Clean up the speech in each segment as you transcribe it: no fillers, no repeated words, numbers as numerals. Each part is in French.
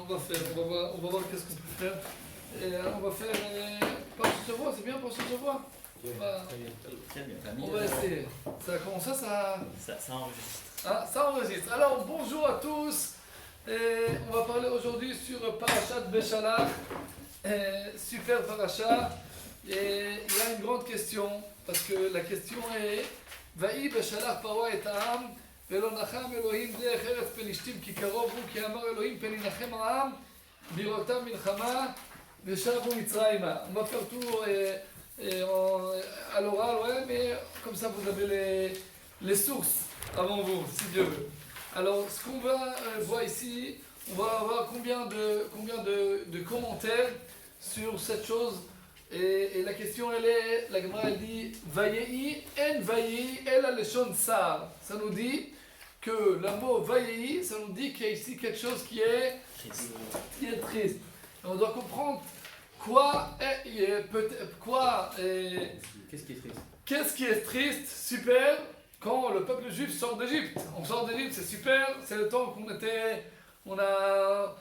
on va voir qu'est-ce qu'on peut faire. On va faire Parashat Shavua, c'est bien Parashat Shavua. On va essayer. Ça a commencé, ça enregistre. Ah, ça enregistre. Alors, bonjour à tous. On va parler aujourd'hui sur Parashat Beshalach. Super Parashat. Et il y a une grande question, parce que la question est Vaï Beshalach Paro et Ta'am, Velo Nacham Elohim Derech Eretz Pelishtim Ki Karov Hu Ki Amar Elohim Pelinachem Ha'am Birotam Milchama Veshavu Mitzrayma. On va faire tout à l'oral, ouais, mais comme ça vous avez les sources avant vous, si Dieu veut. Alors, ce qu'on va voir ici, on va avoir combien de commentaires sur cette chose. Et la question, elle est, la Gemara elle dit Vayehi en vayehi el aleshon sar. Ça nous dit que le mot vayehi, ça nous dit qu'il y a ici quelque chose qui est triste. Et on doit comprendre qu'est-ce qui est triste, super, quand le peuple juif sort d'Égypte. On sort d'Égypte, c'est super, c'est le temps on a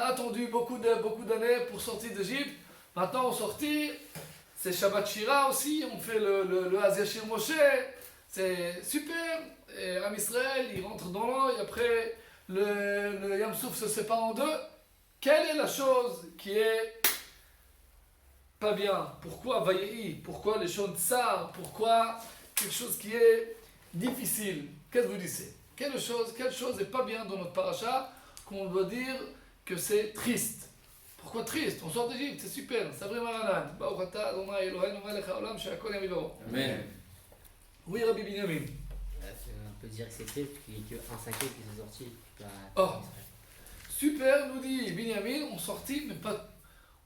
attendu beaucoup d'années pour sortir d'Égypte. Maintenant on sortit, c'est Shabbat Shira aussi, on fait le Hazyashir Moshe, c'est super. Et Am Israël, il rentre dans l'eau et après le Yam Souf se sépare en deux. Quelle est la chose qui est pas bien? Pourquoi Vayehi? Pourquoi les choses tsar? Pourquoi quelque chose qui est difficile? Qu'est-ce que vous dites? Quelle chose n'est pas bien dans notre paracha qu'on doit dire que c'est triste? Pourquoi triste? On sort d'Égypte, c'est super. Sabri Maranan. Amen. Oui, Rabbi Binyamin. On peut dire que c'est triste qu'il n'y ait qu'un cinquième qui s'est sorti. Oh, super, nous dit Binyamin, on sortit, mais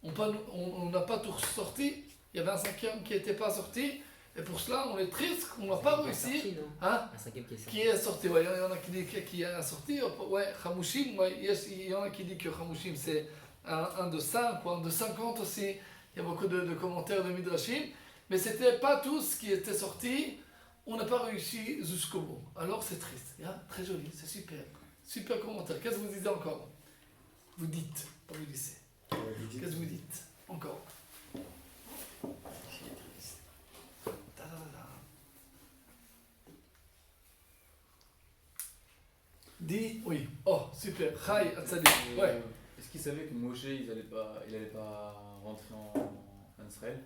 on n'a pas tout sorti. Il y avait un cinquième qui n'était pas sorti. Et pour cela, on est triste qu'on n'a pas réussi. Un cinquième qui est sorti. Ouais, il y en a qui disent qu'il y a un sorti. Ouais, Chamushim, ouais, il y en a qui disent que Chamushim c'est un de 5 ou un de 50 aussi. Il y a beaucoup de commentaires de Midrashim. Mais ce n'était pas tous qui étaient sortis. On n'a pas réussi jusqu'au bout. Alors c'est triste. Très joli, c'est super. Super commentaire. Qu'est-ce que vous dites encore? Vous dites, pas vous disiez. Qu'est-ce que vous dites encore? Dis oui. Oh, super. Chai, Atzadik. Ouais. Est-ce qu'ils savaient que Moshe, il allait pas rentrer en Israël?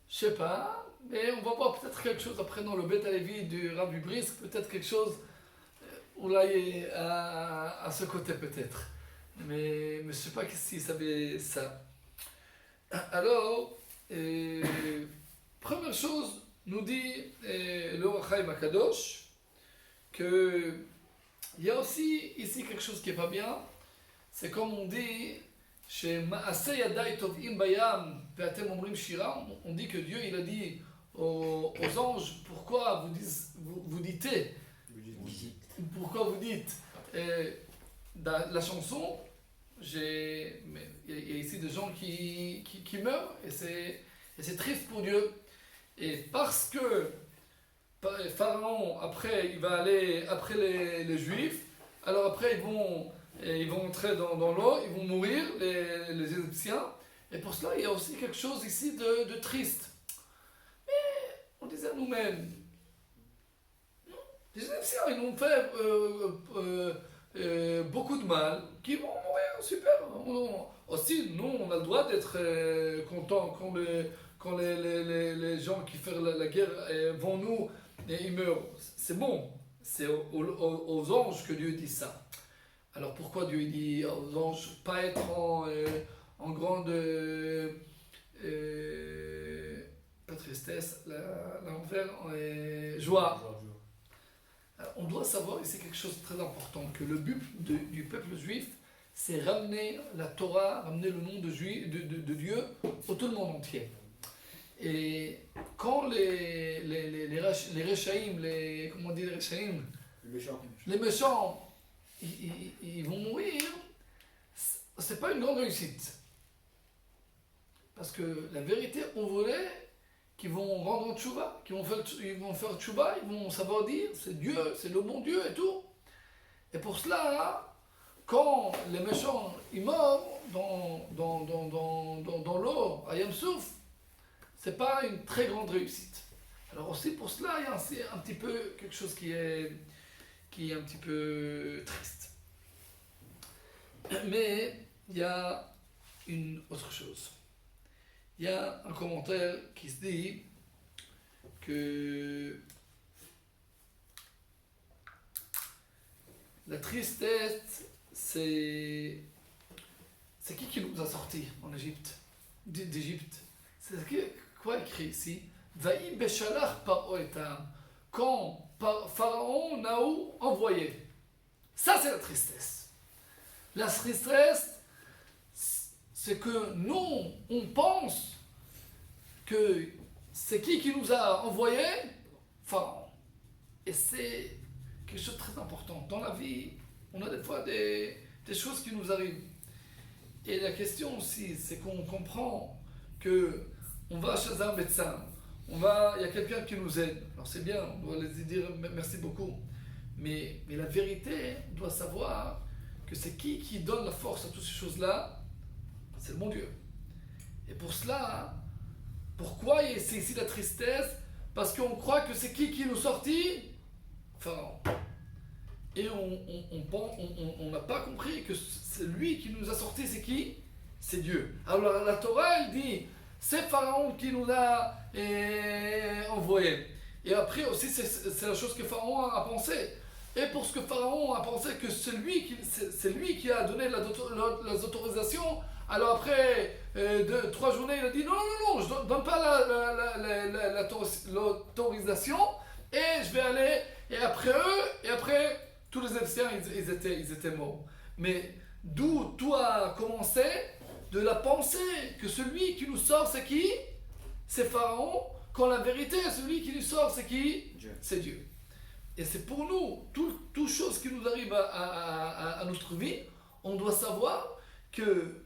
Je sais pas, mais on va voir peut-être quelque chose après dans le Beth Alevi du Rabbi Brisk, peut-être quelque chose où là il est à ce côté peut-être. Mais je sais pas s'ils savaient ça. Alors, première chose, nous dit le Or HaChaim Akadosh que il y a aussi ici quelque chose qui n'est pas bien, c'est comme on dit, chez Ma'aseh Yadai Tov'im Bayam Ve'atem Omrim Shira, on dit que Dieu il a dit aux anges, pourquoi vous dites la chanson, il y a ici des gens qui meurent et c'est triste pour Dieu. Et parce que Pharaon, après, il va aller après les Juifs. Alors après, ils vont entrer dans l'eau, ils vont mourir, les Égyptiens. Et pour cela, il y a aussi quelque chose ici de triste. Mais on disait à nous-mêmes, les Égyptiens, ils ont fait beaucoup de mal, qui vont mourir, super. Aussi, nous, on a le droit d'être contents quand les gens qui font la guerre vont nous. Et ils meurent. C'est bon. C'est aux anges que Dieu dit ça. Alors pourquoi Dieu dit aux anges pas être en grande pas tristesse, l'envers joie. Alors, on doit savoir ici quelque chose de très important, que le but du peuple juif, c'est ramener la Torah, ramener le nom de Dieu au tout le monde entier. Et quand les Rechaïm, comment on dit les Rechaïm? Les méchants, ils vont mourir, c'est pas une grande réussite. Parce que la vérité, on voulait qu'ils vont rendre tchouva, ils vont faire tchouva, ils vont savoir dire, c'est Dieu, c'est le bon Dieu et tout. Et pour cela, quand les méchants ils meurent dans l'eau, à Yam Souf, c'est pas une très grande réussite. Alors aussi pour cela, il y a un petit peu quelque chose qui est un petit peu triste. Mais il y a une autre chose. Il y a un commentaire qui se dit que la tristesse, c'est qui nous a sortis en Égypte, d'Égypte. C'est quoi écrit ici? Vaï Beshalach Paro etam. Quand Pharaon n'a envoyé. Ça, c'est la tristesse. La tristesse, c'est que nous, on pense que c'est qui nous a envoyé? Pharaon. Et c'est quelque chose de très important. Dans la vie, on a des fois des choses qui nous arrivent. Et la question aussi, c'est qu'on comprend que on va chez un médecin, il y a quelqu'un qui nous aide. Alors c'est bien, on doit les dire merci beaucoup. Mais la vérité, on doit savoir que c'est qui donne la force à toutes ces choses-là? C'est le bon Dieu. Et pour cela, pourquoi c'est ici la tristesse? Parce qu'on croit que c'est qui nous sortit? Pharaon. Et on n'a pas compris que c'est lui qui nous a sortis, c'est qui? C'est Dieu. Alors la Torah, elle dit, c'est Pharaon qui nous a envoyés. Et après aussi, c'est la chose que Pharaon a pensé. Et pour ce que Pharaon a pensé que c'est lui qui a donné les autorisations, alors après 3 journées, il a dit non, je ne donne pas l'autorisation, et je vais aller, et après tous les Égyptiens, ils étaient morts. Mais d'où tout a commencé? De la pensée que celui qui nous sort, c'est qui? C'est Pharaon, quand la vérité, celui qui nous sort, c'est qui? Dieu. C'est Dieu. Et c'est pour nous, toute chose qui nous arrive à notre vie, on doit savoir que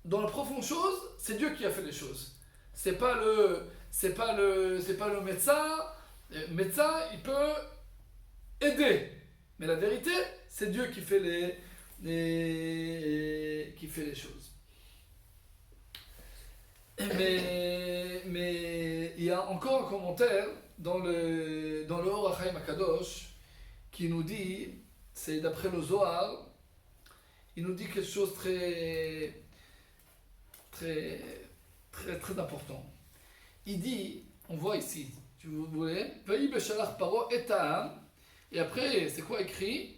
dans la profonde chose, c'est Dieu qui a fait les choses. C'est pas le médecin. Le médecin, il peut aider. Mais la vérité, c'est Dieu qui fait les choses. Mais il y a encore un commentaire dans le Or HaChaim Akadosh qui nous dit, c'est d'après le Zohar, il nous dit quelque chose très important. Il dit, on voit ici, si vous voulez, Vaï Beshalach Paro et Ta'am, et après, c'est quoi écrit?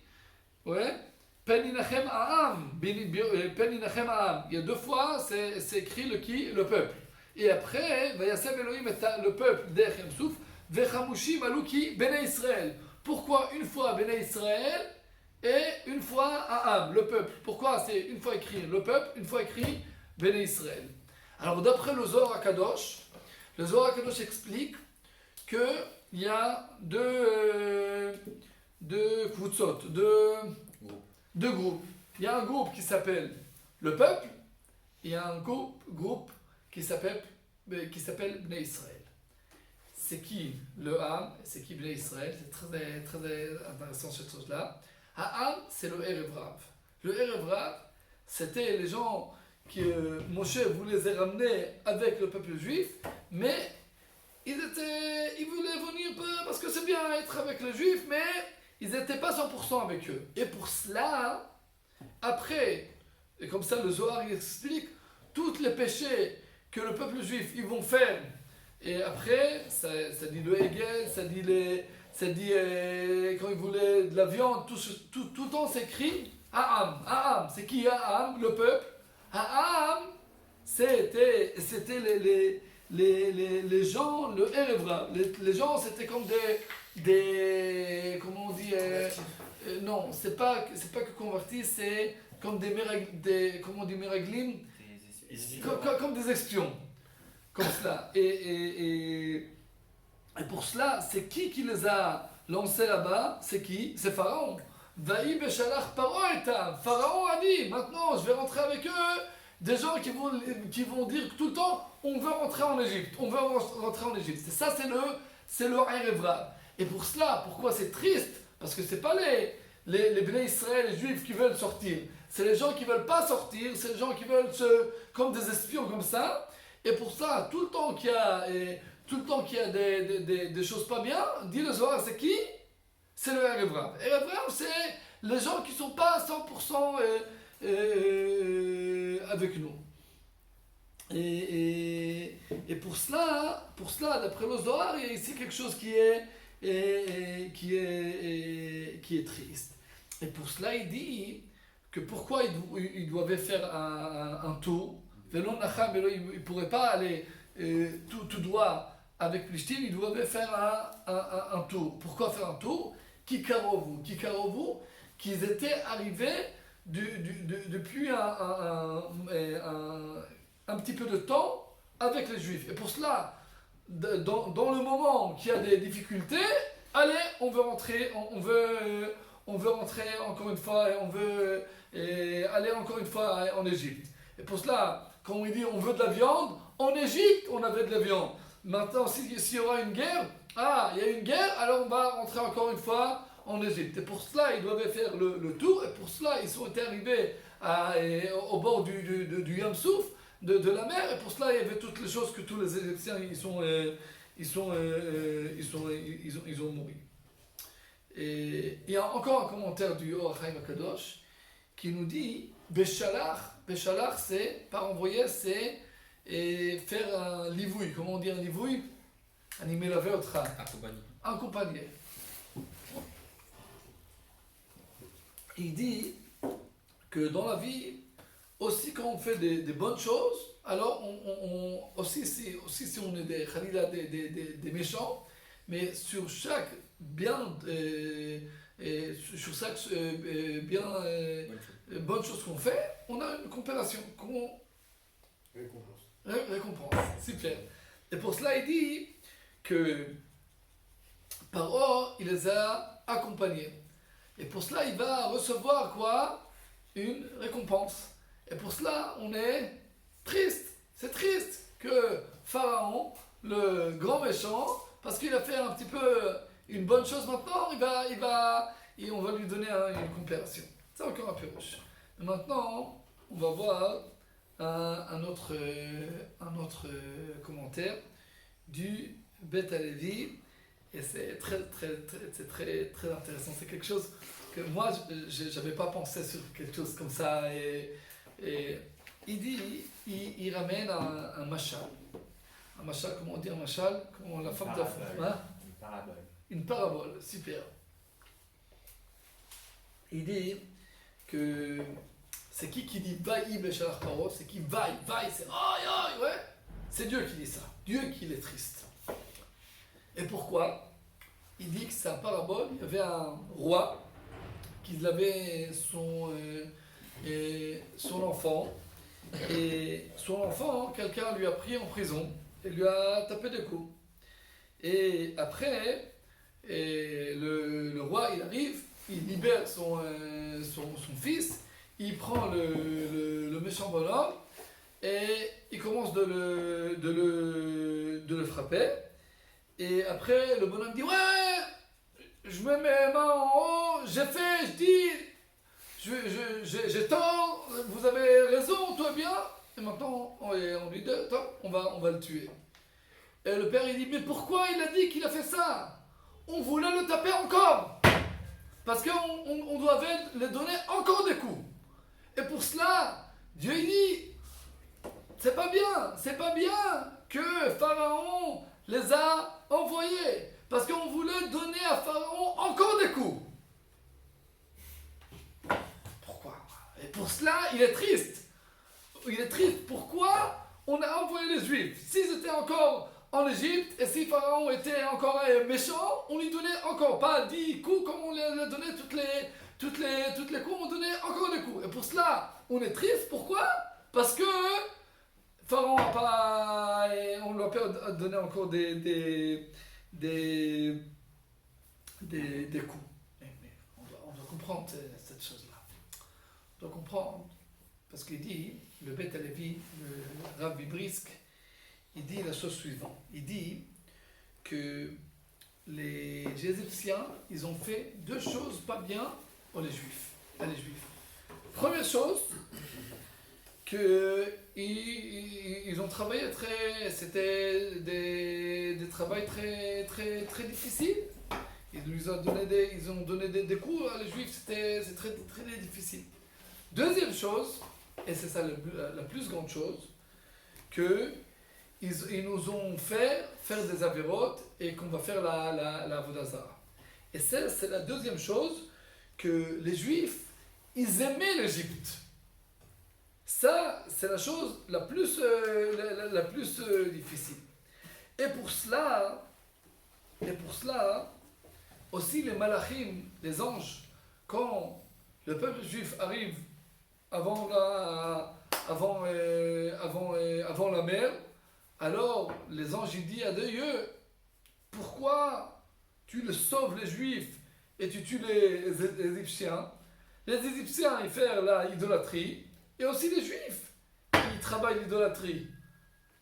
Ouais. Peninachem A'am. Peninachem A'am. Il y a 2 fois, c'est écrit le peuple. Et après, Vayasem Elohim le peuple d'Echem Souf, Vechamushim Aluki Bene Israël. Pourquoi une fois Bene Israël et une fois A'am, le peuple? Pourquoi c'est une fois écrit le peuple, une fois écrit Bene Israël? Alors d'après le Zohar HaKadosh, le Zohar HaKadosh explique qu'il y a deux kvutzot, deux groupes. Il y a un groupe qui s'appelle le peuple, et il y a un groupe qui s'appelle Bnei Israël. C'est qui le Ham, c'est qui Bnei Israël? C'est très, très intéressant cette chose-là. Ham, c'est le Erev Rav. Le Erev Rav, c'était les gens que Moshe voulait les ramener avec le peuple juif, mais ils voulaient venir parce que c'est bien être avec les juifs, mais ils n'étaient pas 100% avec eux. Et pour cela, après, et comme ça le Zohar explique, tous les péchés que le peuple juif ils vont faire, et après, ça dit le Hegel, ça dit quand ils voulaient de la viande, tout le temps c'est écrit Ha'am. C'est qui Ha'am? Le peuple. Ha'am, c'était les gens, le Erevra. Les gens, c'était comme des comment on dit non, c'est pas que convertis, c'est comme comment on dit Meraglim, comme des espions, comme cela. Et pour cela, c'est qui les a lancés là-bas? C'est qui? C'est Pharaon. Vaï Beshalach Paro etam. Pharaon a dit, maintenant je vais rentrer avec eux. Des gens qui vont dire tout le temps, on veut rentrer en Égypte, on veut rentrer en Égypte. C'est le Erev Rav. Et pour cela, pourquoi c'est triste? Parce que c'est pas les Bnei Israël, les Juifs qui veulent sortir. c'est les gens qui ne veulent pas sortir, c'est les gens qui veulent comme des espions comme ça. Et pour ça, tout le temps qu'il y a des choses pas bien, dit le Zohar, c'est qui? C'est le Erev Rav. Erev Rav, c'est les gens qui ne sont pas à 100% avec nous. Et pour cela, d'après le Zohar, il y a ici quelque chose qui est triste. Et pour cela, il dit que pourquoi il devait faire un tour. Il ne pourrait pas aller tout droit avec Plishtim, il devait faire un tour. Pourquoi faire un tour? Kikarovu, qu'ils étaient arrivés depuis un petit peu de temps avec les Juifs. Et pour cela, dans le moment qu'il y a des difficultés, allez, on veut rentrer, on veut rentrer encore une fois, et on veut aller encore une fois en Égypte. Et pour cela, quand on dit on veut de la viande, en Égypte, on avait de la viande. Maintenant, s'il y aura une guerre, il y a une guerre, alors on va rentrer encore une fois en Égypte. Et pour cela, ils doivent faire le tour, et pour cela, ils sont arrivés au bord du Yam Souf, de la mer, et pour cela, il y avait toutes les choses que tous les Égyptiens, ils ont mouru. Et il y a encore un commentaire du Or HaChaim HaKadosh qui nous dit Beshalach, c'est, par envoyer, c'est faire un livouille. Comment on dit un livouille? Animer la veille accompagner. Il dit que dans la vie, aussi quand on fait des bonnes choses, alors aussi si on est des méchants, mais sur chaque bien, bonne chose qu'on fait, on a une comparaison, récompense, super. Et pour cela, il dit que Paro, il les a accompagnés. Et pour cela, il va recevoir quoi? Une récompense. Et pour cela, on est triste. C'est triste que Pharaon, le grand méchant, parce qu'il a fait un petit peu une bonne chose maintenant, et on va lui donner une comparaison. C'est encore un peu rush. Mais maintenant, on va voir un autre commentaire du Beth Halevi, et c'est très intéressant. C'est quelque chose que moi, je n'avais pas pensé sur quelque chose comme ça. Et il dit, il ramène un machal. Un machal, comment on dit un machal? Comment la femme d'affaires, hein? Une parabole. Une parabole, super. Il dit que c'est qui dit vaï beshalach paro? C'est qui vaï, c'est aïe, ouais. C'est Dieu qui dit ça. Dieu qui est triste. Et pourquoi? Il dit que c'est un parabole. Il y avait un roi qui avait son enfant. Et son enfant, quelqu'un lui a pris en prison et lui a tapé des coups. Et après, le roi, il arrive, il libère son fils, il prend le méchant bonhomme et il commence de le frapper. Et après, le bonhomme dit, ouais, je mets mes mains en haut, je dis, j'ai tort, vous avez raison, toi bien. Et maintenant, on lui dit, attends, on va le tuer. Et le père, il dit, mais pourquoi il a dit qu'il a fait ça? On voulait le taper encore. Parce qu'on doit lui donner encore des coups. Et pour cela, Dieu il dit, c'est pas bien que Pharaon les a envoyés. Parce qu'on voulait donner à Pharaon encore des coups. Pourquoi? Et pour cela, il est triste. Pourquoi on a envoyé les Juifs? S'ils étaient encore en Égypte, et si Pharaon était encore méchant, on lui donnait encore pas 10 coups comme on lui a donné toutes les coups, on donnait encore des coups. Et pour cela, on est triste. Pourquoi? Parce que Pharaon n'a pas, on lui a pas donné encore des coups. Mais on doit comprendre cette chose-là. On doit comprendre, parce qu'il dit, le Beth Halevi, le Rav Brisk, il dit la chose suivante. Il dit que les Égyptiens, ils ont fait deux choses pas bien pour les Juifs. Première chose, ils ont travaillé c'était des travails très difficiles. Ils ont donné des cours à les juifs, c'est très difficile. Deuxième chose, et c'est ça la plus grande chose, ils nous ont fait faire des avérotes et qu'on va faire la Avodah Zarah. Et ça, c'est la deuxième chose, que les juifs, ils aimaient l'Égypte. Ça, c'est la chose la plus difficile. Et pour cela, aussi les malachim, les anges, quand le peuple juif arrive avant la mer, alors les anges ils disent à Dieu, pourquoi tu le sauves les juifs et tu tues les Égyptiens? Les Égyptiens ils font la idolâtrie et aussi les juifs ils travaillent l'idolâtrie.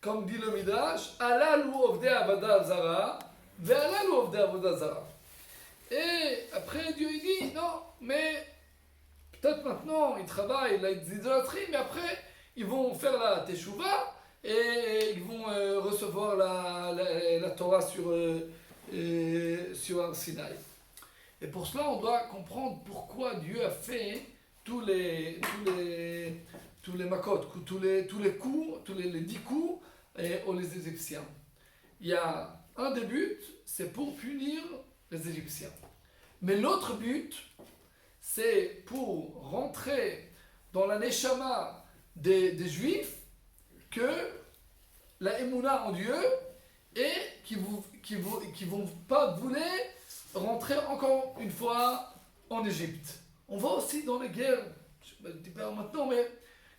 Comme dit le Midrash, Alalu ovdei avodah zara, ve'alalu ovdei avodah zara. Et après Dieu il dit, non, mais peut-être maintenant ils travaillent l'idolâtrie, mais après ils vont faire la teshuva et ils vont recevoir la Torah sur Har Sinaï. Et pour cela, on doit comprendre pourquoi Dieu a fait tous les makot, tous les coups, les 10 coups aux Égyptiens. Il y a un des buts, c'est pour punir les Égyptiens. Mais l'autre but, c'est pour rentrer dans la neshama des Juifs que la émouna en Dieu et qui vont pas vouloir rentrer encore une fois en Égypte. On voit aussi dans les guerres, je ne dis pas maintenant, mais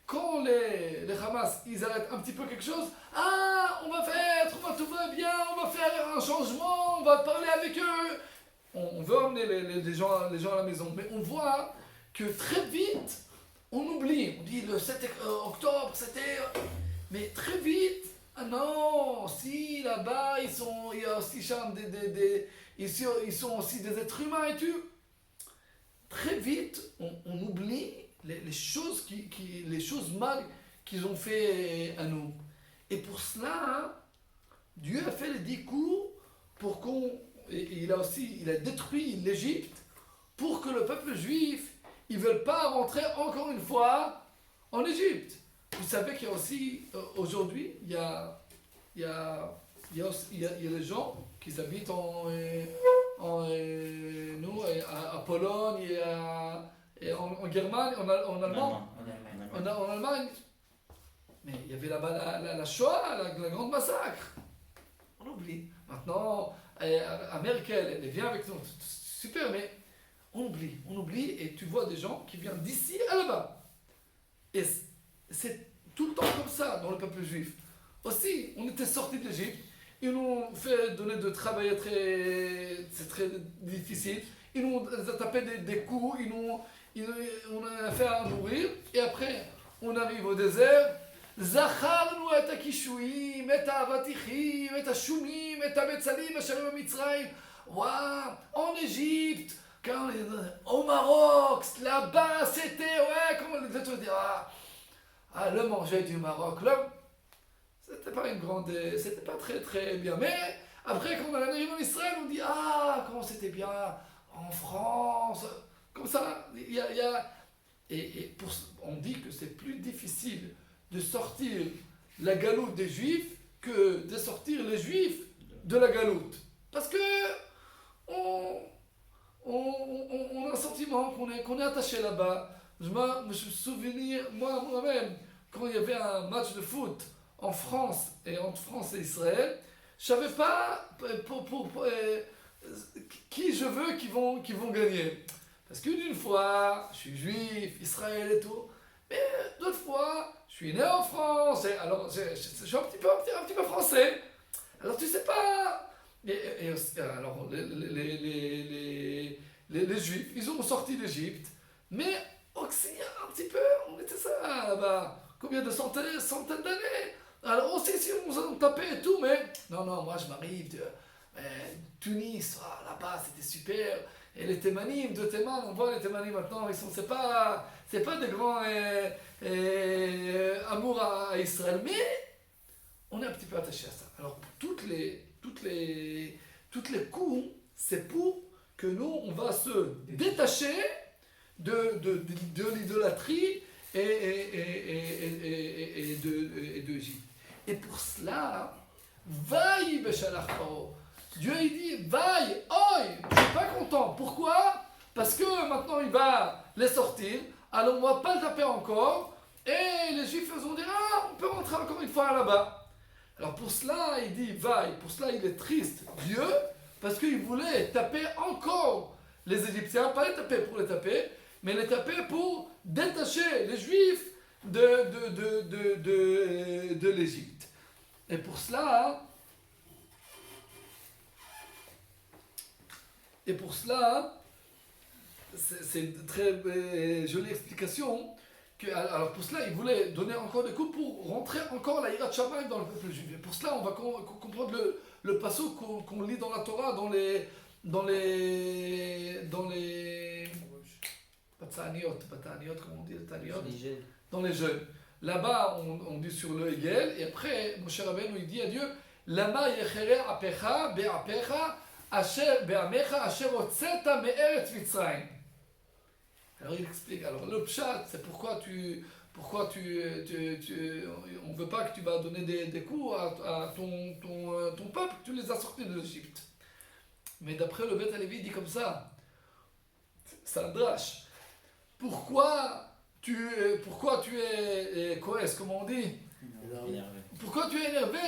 quand les Hamas ils arrêtent un petit peu quelque chose, on va faire, tout va bien, on va faire un changement, on va parler avec eux. On veut emmener les gens à la maison, mais on voit que très vite, on oublie. On dit le 7 octobre, c'était... Mais très vite, non, si là-bas, il y a aussi ils sont aussi des êtres humains et tout. Très vite, on oublie les choses les choses mal qu'ils ont fait à nous. Et pour cela, Dieu a fait les 10 coups pour il a détruit l'Égypte pour que le peuple juif, ils ne veulent pas rentrer encore une fois en Égypte. Vous savez qu'il y a aussi, aujourd'hui, il y a les gens qui habitent à Pologne et en Germanie, en Allemagne. En Allemagne. Mais il y avait là-bas la Shoah, la grande massacre. On oublie. Maintenant, à Merkel, elle vient avec nous. Super, mais on oublie. Et tu vois des gens qui viennent d'ici à là-bas. Et c'est tout le temps comme ça dans le peuple juif. Aussi, on était sortis de l'Égypte. Ils nous ont fait donner de travail c'est très difficile. Ils nous ont tapé des coups. On a fait à nourrir. Et après, on arrive au désert. זכרנו את הקישואים, את האבטיחים, את השומים, את המצלים אשר היו במצרים. וואו, en Égypte, au Maroc, là-bas, c'était, ouais, comment les autres dire, le manger du Maroc, là, c'était pas très très bien. Mais après, quand on arrive en Israël, on dit, comment c'était bien en France, comme ça, on dit que c'est plus difficile de sortir la galoute des Juifs que de sortir les Juifs de la galoute. Parce que on a un sentiment qu'on est attaché là-bas. Je me souviens, moi-même, quand il y avait un match de foot en France et entre France et Israël, je ne savais pas qui je veux qui vont gagner. Parce qu'une fois, je suis juif, Israël et tout, mais d'autres fois, je suis né en France, alors je suis un petit peu français. Alors tu sais pas. Alors les Juifs, ils ont sorti d'Égypte, mais aussi un petit peu, on était ça là-bas, combien de centaines d'années. Alors aussi si on nous a tapé et tout, mais non, moi je m'arrive de Tunis, là-bas c'était super. Et les Thémanim, de Théman, on voit les Thémanim maintenant, c'est pas des grands amours à Israël, mais on est un petit peu attaché à ça. Alors, toutes les coups, c'est pour que nous, on va se détacher de l'idolâtrie et d'Égypte. Et pour cela, vaille Beshalach Paro. Dieu il dit, vaille, oi, je suis pas content. Pourquoi? Parce que maintenant il va les sortir, alors on va pas le taper encore, et les Juifs vont dire, ah, on peut rentrer encore une fois là-bas. Alors pour cela, il dit, vaille, pour cela il est triste, Dieu, parce qu'il voulait taper encore les Égyptiens, pas les taper pour les taper, mais les taper pour détacher les Juifs de l'Égypte. Et pour cela, c'est une très jolie explication. Alors pour cela, il voulait donner encore des coups pour rentrer encore la Hirat Shamayim dans le peuple juif. Et pour cela, on va comprendre le passage qu'on lit dans la Torah, dans les pas Ta'aniot, comment on dit le Ta'aniot, dans les jeûnes. Là-bas, on dit sur le Hegel, et après, Moshe Rabbeinu il dit à Dieu, Lama yechere apecha be'apecha asher be'amecha asher otzeta me'eretz Mitzrayim. Alors il explique. Alors le pshat, c'est pourquoi on ne veut pas que tu vas donner des coups à ton peuple, tu les as sortis de l'Égypte. Mais d'après le Beth Halevi, il dit comme ça. C'est un drache. Pourquoi tu es coes, comment on dit? Énervé. Pourquoi tu es énervé?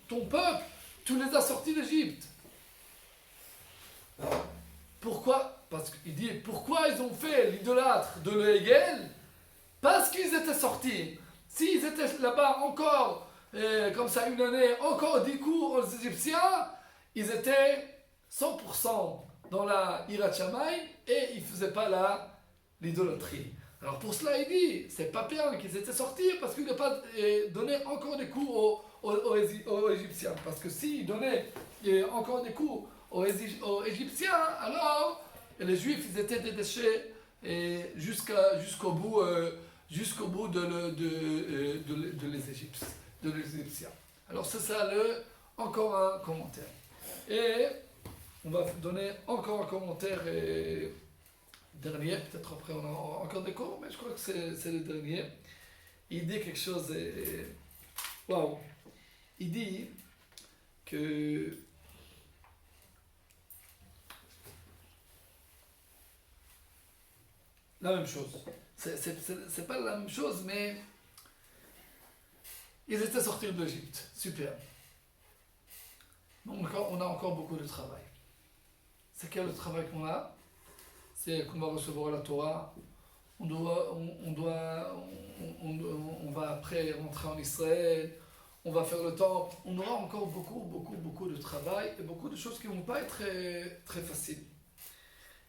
Ton peuple, tu les as sortis d'Égypte. Pourquoi? Parce qu'il dit, pourquoi ils ont fait l'idolâtre de l'Hegel? Parce qu'ils étaient sortis. S'ils étaient là-bas encore, comme ça, une année, encore 10 coups aux Égyptiens, ils étaient 100% dans la Hirat Shamayim et ils ne faisaient pas l'idolâtrie. Alors pour cela, il dit, c'est pas bien qu'ils étaient sortis parce qu'il n'a pas donné encore des coups aux Égyptiens. Parce que s'il donnait encore des coups aux Égyptiens, alors les Juifs ils étaient détachés jusqu'au bout de les Égyptiens. Alors c'est ça encore un commentaire. Et on va donner encore un commentaire dernier, peut-être après on a encore des cours, mais je crois que c'est le dernier. Il dit quelque chose, waouh! Il dit que la même chose. C'est pas la même chose, mais ils étaient sortis de l'Égypte. Super. Donc on a encore beaucoup de travail. C'est quel le travail qu'on a? C'est qu'on va recevoir la Torah. On va après rentrer en Israël. On va faire le temple. On aura encore beaucoup de travail et beaucoup de choses qui ne vont pas être très, très faciles.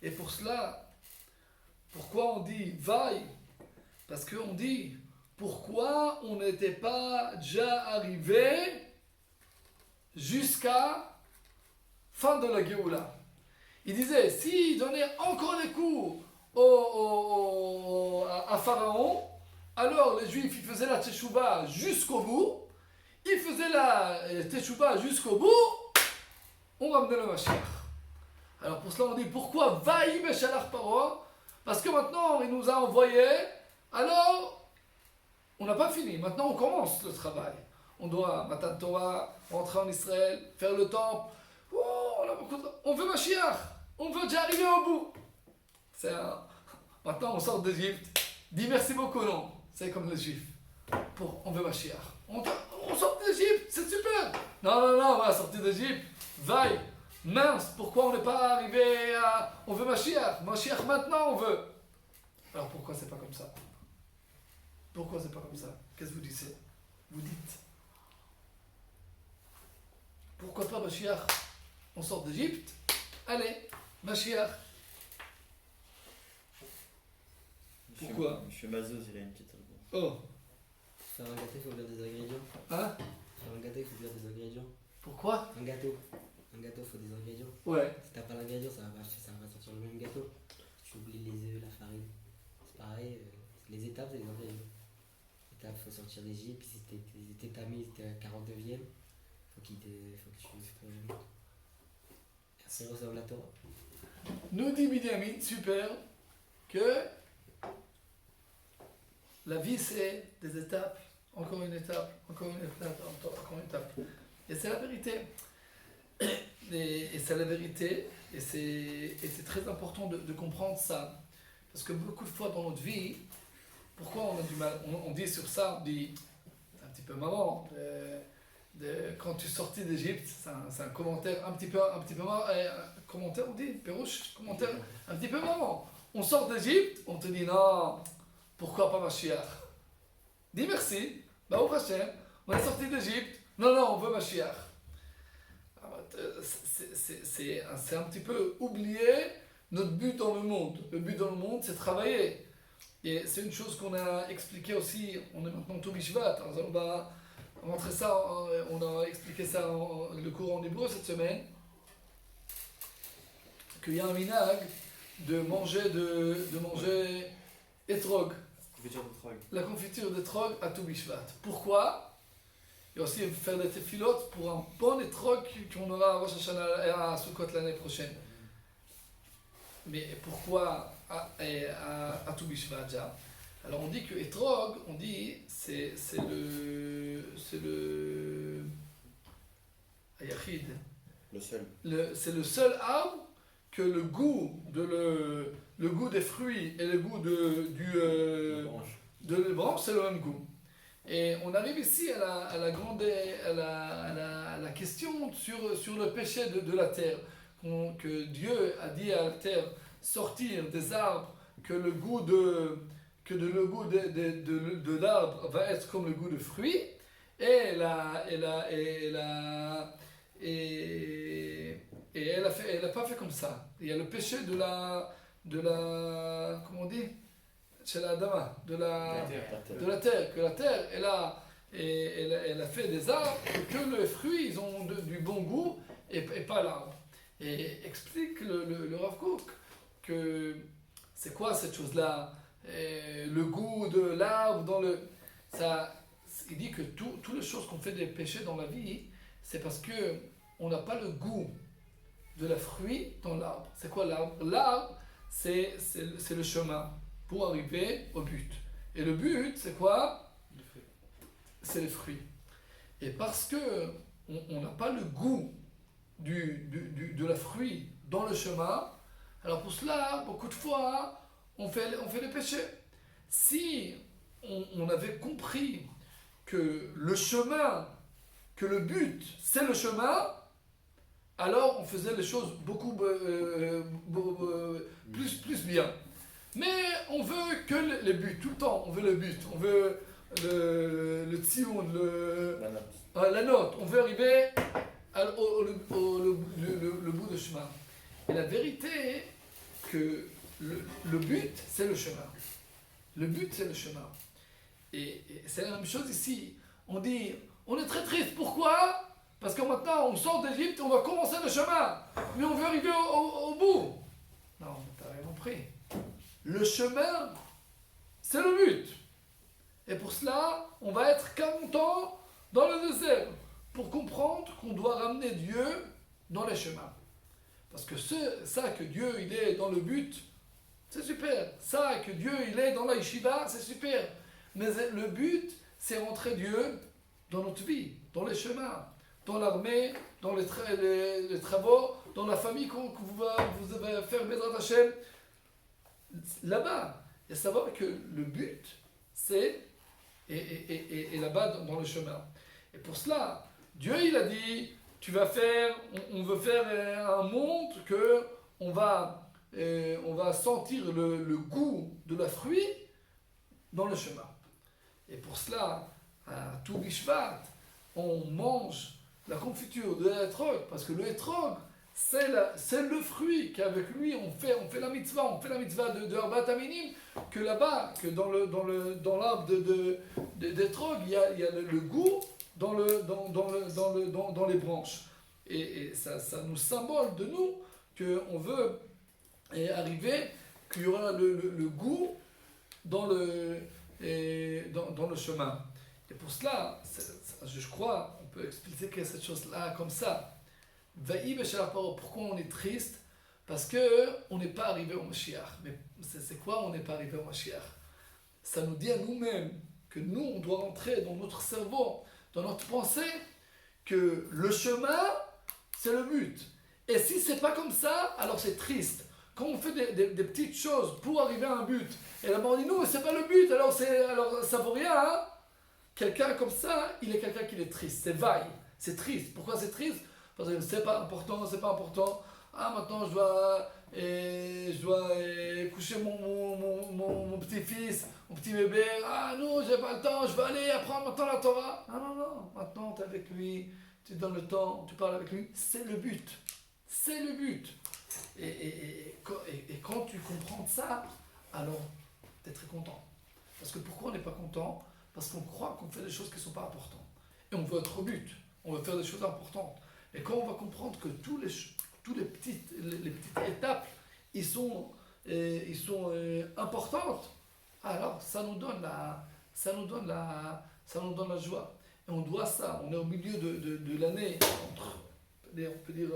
Et pour cela, pourquoi on dit vaille? Parce qu'on dit pourquoi on n'était pas déjà arrivé jusqu'à fin de la Géoula. Il disait, s'il donnait encore des coups à Pharaon, alors les Juifs ils faisaient la Teshuvah jusqu'au bout, ils faisaient la Teshuvah jusqu'au bout, on ramenait le Mashiach. Alors pour cela on dit, pourquoi vaille Beshalach Paro? Parce que maintenant il nous a envoyé, alors on n'a pas fini, maintenant on commence le travail. On doit, Matan Torah, rentrer en Israël, faire le temple. Oh, on veut Mashiach, on veut déjà arriver au bout. Maintenant on sort d'Égypte, dis merci beaucoup, non, c'est comme les Juifs. On veut Mashiach. On sort d'Égypte, c'est super. Non, on va sortir d'Égypte, vaille, mince, pourquoi on n'est pas arrivé à... On veut Mashiach maintenant on veut. Alors pourquoi c'est pas comme ça? Pourquoi c'est pas comme ça? Qu'est-ce que vous dites? Vous dites pourquoi pas Mashiach? On sort d'Égypte, allez, Mashiach. Pourquoi? Monsieur Mazouz, il a une petite réponse. Oh, Faire un gâteau, il faut dire des ingrédients. hein? Faire un gâteau, il faut dire des ingrédients. Pourquoi? Un gâteau. Un gâteau, il faut des ingrédients. Ouais. Si t'as pas l'ingrédient, ça va pas sortir le même gâteau. Tu oublies les œufs, la farine. C'est pareil, les étapes, c'est les ingrédients. Étape, il faut sortir d'Égypte. Si tes tamis, t'es à 49e, faut que tu. Merci, recevoir la Torah. Nous dit Binyamin, super, que la vie c'est des étapes, encore une étape, encore une étape, encore une étape. Et c'est la vérité. Et c'est la vérité, et c'est très important de comprendre ça. Parce que beaucoup de fois dans notre vie, pourquoi on a du mal, on dit sur ça, on dit, c'est un petit peu marrant, quand tu sortis d'Égypte, c'est un commentaire un petit peu marrant, commentaire on dit, Pérouche, commentaire un petit peu marrant. On sort d'Égypte, on te dit non, pourquoi pas Mashiach? Dis merci, bah au Hashem, on est sorti d'Égypte, non, on veut Mashiach. C'est un petit peu oublier notre but dans le monde. Le but dans le monde, c'est travailler. Et c'est une chose qu'on a expliqué aussi, on est maintenant tout Bishvat, on va montrer ça, on a expliqué ça le cours en hébreu cette semaine, qu'il y a un minag de manger etrog, la confiture d'etrog à tout Bishvat. Pourquoi? Il y a aussi faire des tefilot pour un bon etrog qu'on aura à Rosh Hashanah et à Sukkot l'année prochaine. Mais pourquoi à tout Bishvat déjà? Alors on dit que etrog, on dit c'est le ayachid. C'est le seul arbre que le goût des fruits et le goût de la branche, c'est le même goût. Et on arrive ici à la question sur le péché de la terre. Que Dieu a dit à la terre sortir des arbres que le goût de l'arbre va être comme le goût de fruits, et elle a pas fait comme ça. Il y a le péché de la comment on dit, chez la Adama, de la terre, que la terre elle a fait des arbres que les fruits ils ont du bon goût et pas l'arbre. Et explique le Rav Kook que c'est quoi cette chose-là, le goût de l'arbre il dit que toutes les choses qu'on fait des péchés dans la vie, c'est parce que on n'a pas le goût de la fruit dans l'arbre. C'est quoi l'arbre? L'arbre, c'est le chemin pour arriver au but. Et le but, c'est quoi? C'est les fruits. Et parce que on n'a pas le goût de la fruit dans le chemin, alors pour cela, beaucoup de fois, on fait des péchés. Si on avait compris que le chemin, que le but, c'est le chemin, alors on faisait les choses beaucoup plus bien. Mais on veut que le but, tout le temps, on veut le but, on veut le tzion, la note, on veut arriver le bout de chemin. Et la vérité est que le but, c'est le chemin. Le but, c'est le chemin. Et c'est la même chose ici. On dit, on est très triste. Pourquoi? Parce que maintenant, on sort d'Égypte, on va commencer le chemin. Mais on veut arriver au bout. Non, tu n'as rien compris. Le chemin, c'est le but. Et pour cela, on va être 40 ans dans le désert pour comprendre qu'on doit ramener Dieu dans les chemins. Parce que ça que Dieu il est dans le but, c'est super. Ça que Dieu il est dans la yeshiva, c'est super. Mais le but, c'est rentrer Dieu dans notre vie, dans les chemins, dans l'armée, dans les travaux, dans la famille que vous allez faire Bezrat Hashem. Là-bas, et savoir que le but, c'est et là-bas dans le chemin. Et pour cela, Dieu il a dit, on veut faire un monde que on va sentir le goût de la fruit dans le chemin. Et pour cela, à tout Bishvat, on mange la confiture de l'étrog, parce que le étrog, c'est le fruit qu'avec lui on fait la mitzvah, de Arbat Aminim, que là-bas, que dans l'arbre d'étrog, il y a le goût dans les branches. et ça nous symbole de nous qu'on veut arriver, qu'il y aura le goût dans le chemin. Et pour cela, je crois, on peut expliquer cette chose-là comme ça. Pourquoi on est triste? Parce qu'on n'est pas arrivé au Mashiach. Mais c'est quoi on n'est pas arrivé au Mashiach? Ça nous dit à nous-mêmes que nous, on doit rentrer dans notre cerveau, dans notre pensée, que le chemin, c'est le but. Et si c'est pas comme ça, alors c'est triste. Quand on fait des petites choses pour arriver à un but, et là-bas on dit non, c'est pas le but, alors ça vaut rien. Hein? Quelqu'un comme ça, il est quelqu'un qui est triste, c'est vaille, c'est triste. Pourquoi c'est triste? Parce que c'est pas important, c'est pas important. Ah, maintenant je dois coucher mon petit-fils, mon petit bébé. Ah non, j'ai pas le temps, je vais aller apprendre maintenant la Torah. Non, maintenant tu es avec lui, tu donnes le temps, tu parles avec lui. C'est le but. C'est le but. Et quand tu comprends ça, alors tu es très content. Parce que pourquoi on n'est pas content? Parce qu'on croit qu'on fait des choses qui ne sont pas importantes. Et on veut être au but. On veut faire des choses importantes. Et quand on va comprendre que toutes les petites étapes, ils sont importantes, alors ça nous donne la joie. Et on doit ça. On est au milieu de l'année, on peut dire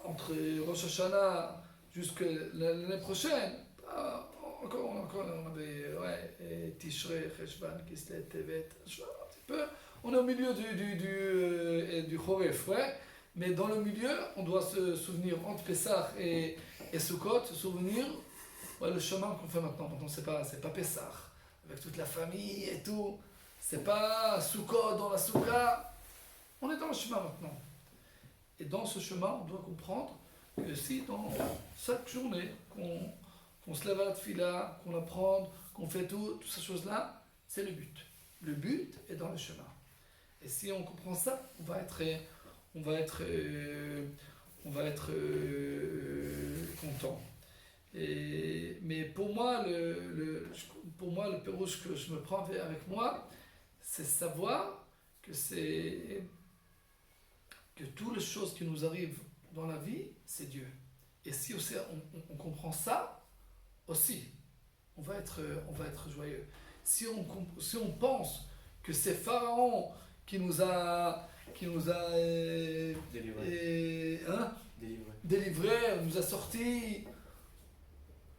entre Rosh Hashanah jusqu'à l'année prochaine. Encore on avait Tishrei, Cheshvan, Kislev, Tevet, un petit peu. On est au milieu du Choref, ouais. Mais dans le milieu, on doit se souvenir entre Pessah et Sukkot, se souvenir le chemin qu'on fait maintenant. Maintenant, c'est pas Pessah, avec toute la famille et tout. C'est pas Sukkot dans la Soukha. On est dans le chemin maintenant. Et dans ce chemin, on doit comprendre que si dans chaque journée qu'on se lève à la tefila, qu'on apprend, qu'on fait toutes ces choses-là, c'est le but. Le but est dans le chemin. Et si on comprend ça, on va être content. Mais pour moi, le pérouche que je me prends avec moi, c'est savoir que toutes les choses qui nous arrivent dans la vie, c'est Dieu. Et si aussi on comprend ça, aussi, on va être joyeux. Si on pense que c'est Pharaon qui nous a délivré, nous a sortis,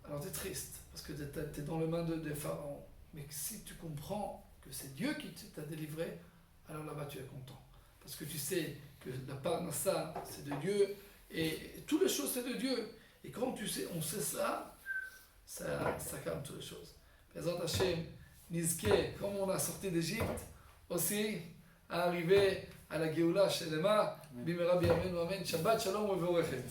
alors tu es triste, parce que tu es dans les mains de Pharaon. Mais si tu comprends que c'est Dieu qui t'a délivré, alors là-bas tu es content. Parce que tu sais que la parnassa, c'est de Dieu, et toutes les choses, c'est de Dieu. Et quand on sait ça calme toutes les choses. Bezrat Hashem, Nizke, comme on a sorti d'Égypte, aussi à arriver à la Géoula Shelema, Bimera Biyameinu Amen, Shabbat Shalom U'Vorachet.